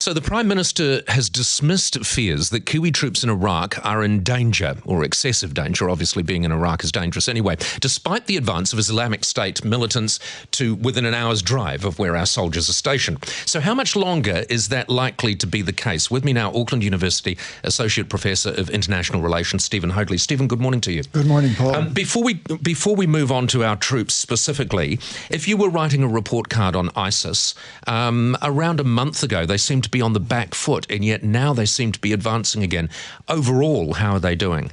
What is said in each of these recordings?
So the Prime Minister has dismissed fears that Kiwi troops in Iraq are in danger, or excessive danger. Obviously being in Iraq is dangerous anyway, despite the advance of Islamic State militants to within an hour's drive of where our soldiers are stationed. So how much longer is that likely to be the case? With me now, Auckland University Associate Professor of International Relations, Stephen Hoadley. Stephen, good morning to you. Good morning, Paul. Before we move on to our troops specifically, if you were writing a report card on ISIS, around a month ago they seemed to be on the back foot, and yet now they seem to be advancing again. Overall, how are they doing?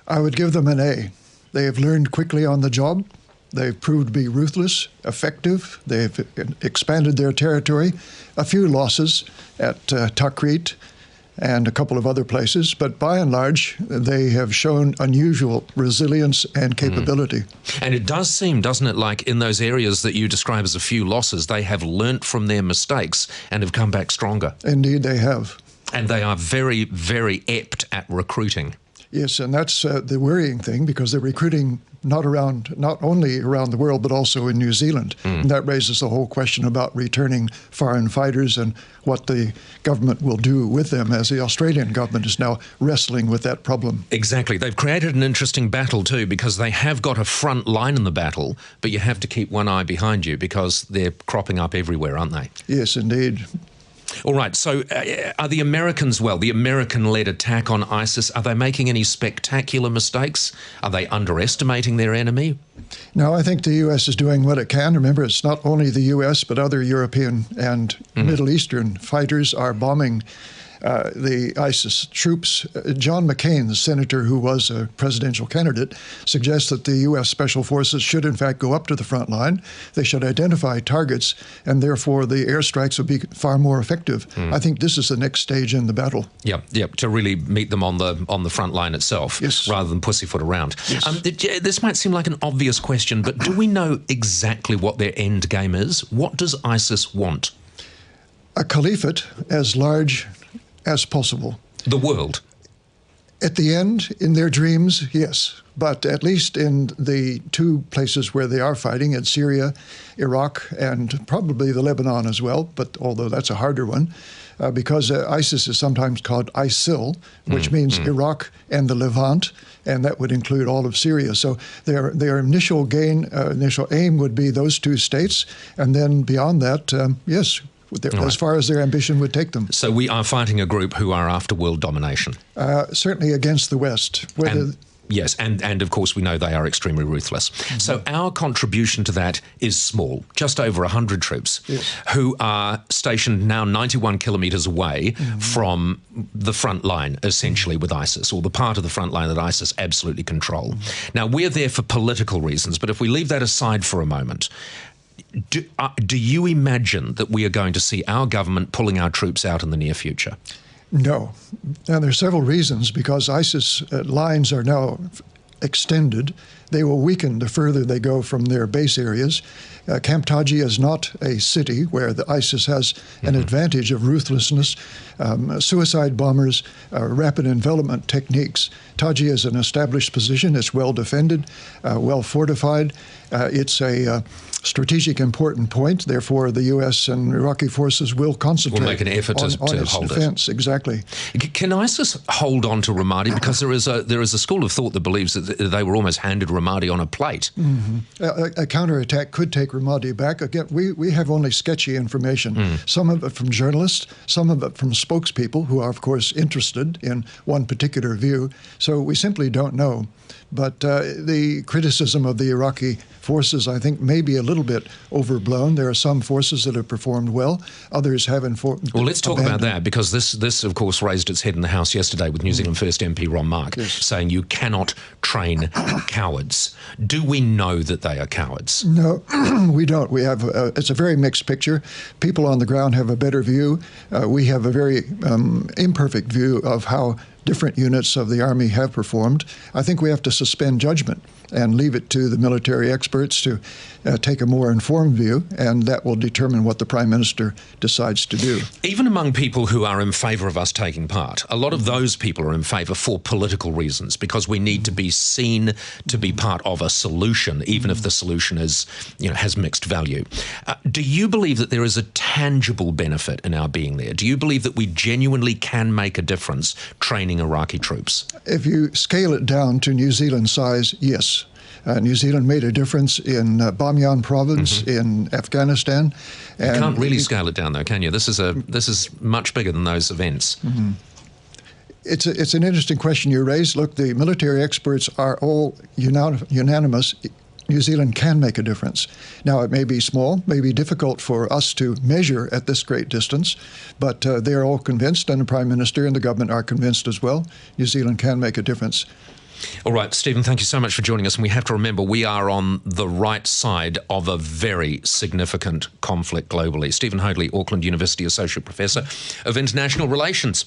I would give them an A. They have learned quickly on the job. They've proved to be ruthless, effective. They've expanded their territory. A few losses at Tikrit and a couple of other places, but by and large, they have shown unusual resilience and capability. And it does seem, doesn't it, like in those areas that you describe as a few losses, they have learnt from their mistakes and have come back stronger. Indeed, they have. And they are very, very apt at recruiting. Yes, and that's the worrying thing, because they're recruiting not only around the world, but also in New Zealand. And that raises the whole question about returning foreign fighters and what the government will do with them, as the Australian government is now wrestling with that problem. Exactly. They've created an interesting battle too, because they have got a front line in the battle, but you have to keep one eye behind you because they're cropping up everywhere, aren't they? Yes, indeed. All right, so are the Americans, the American-led attack on ISIS, are they making any spectacular mistakes? Are they underestimating their enemy? No, I think the U.S. is doing what it can. Remember, it's not only the U.S., but other European and Middle Eastern fighters are bombing the ISIS troops. John McCain, the senator who was a presidential candidate, suggests that the U.S. Special Forces should in fact go up to the front line. They should identify targets, and therefore the airstrikes would be far more effective. I think this is the next stage in the battle. Yep, to really meet them on the front line itself, yes, rather than pussyfoot around. Yes. This might seem like an obvious question, but do we know exactly what their end game is? What does ISIS want? A caliphate as large as possible. The world? At the end, in their dreams, yes. But at least in the two places where they are fighting, in Syria, Iraq, and probably the Lebanon as well, but although that's a harder one, because ISIS is sometimes called ISIL, which means Iraq and the Levant, and that would include all of Syria. So their initial aim would be those two states, and then beyond that, yes, as far as their ambition would take them. So we are fighting a group who are after world domination. Certainly against the West. Yes, and of course we know they are extremely ruthless. So our contribution to that is small, just over 100 troops, yes, who are stationed now 91 kilometres away from the front line, essentially, with ISIS, or the part of the front line that ISIS absolutely control. Now, we're there for political reasons, but if we leave that aside for a moment, do you imagine that we are going to see our government pulling our troops out in the near future? No. Now, there are several reasons, because ISIS lines are now extended. They will weaken the further they go from their base areas. Camp Taji is not a city where the ISIS has an advantage of ruthlessness, suicide bombers, rapid envelopment techniques. Taji is an established position. It's well defended, well fortified. It's a strategic important point. Therefore, the U.S. and Iraqi forces will concentrate will make an effort to its hold defense. Exactly. Can ISIS hold on to Ramadi? Because there is a school of thought that believes that they were almost handed Ramadi on a plate. A counterattack could take Ramadi back. Again, we have only sketchy information. Some of it from journalists, some of it from spokespeople who are, of course, interested in one particular view. So we simply don't know. But the criticism of the Iraqi forces, I think, may be a little bit overblown. There are some forces that have performed well. Others haven't. Well, let's talk about that, because this, of course, raised its head in the House yesterday with New Zealand First MP Ron Mark, saying you cannot train cowards. Do we know that they are cowards? No, we don't. We have it's a very mixed picture. People on the ground have a better view. We have a very imperfect view of how different units of the Army have performed. I think we have to suspend judgment and leave it to the military experts to take a more informed view, and that will determine what the Prime Minister decides to do. Even among people who are in favour of us taking part, a lot of those people are in favour for political reasons, because we need to be seen to be part of a solution, even if the solution is, has mixed value. Do you believe that there is a tangible benefit in our being there? Do you believe that we genuinely can make a difference training Iraqi troops? If you scale it down to New Zealand size, yes. New Zealand made a difference in Bamyan province in Afghanistan. And you can't really scale it down, though, can you? This is much bigger than those events. It's an interesting question you raised. Look, the military experts are all unanimous. New Zealand can make a difference. Now, it may be small, may be difficult for us to measure at this great distance, but they're all convinced, and the Prime Minister and the government are convinced as well. New Zealand can make a difference. All right, Stephen, thank you so much for joining us. And we have to remember we are on the right side of a very significant conflict globally. Stephen Hoadley, Auckland University Associate Professor of International Relations.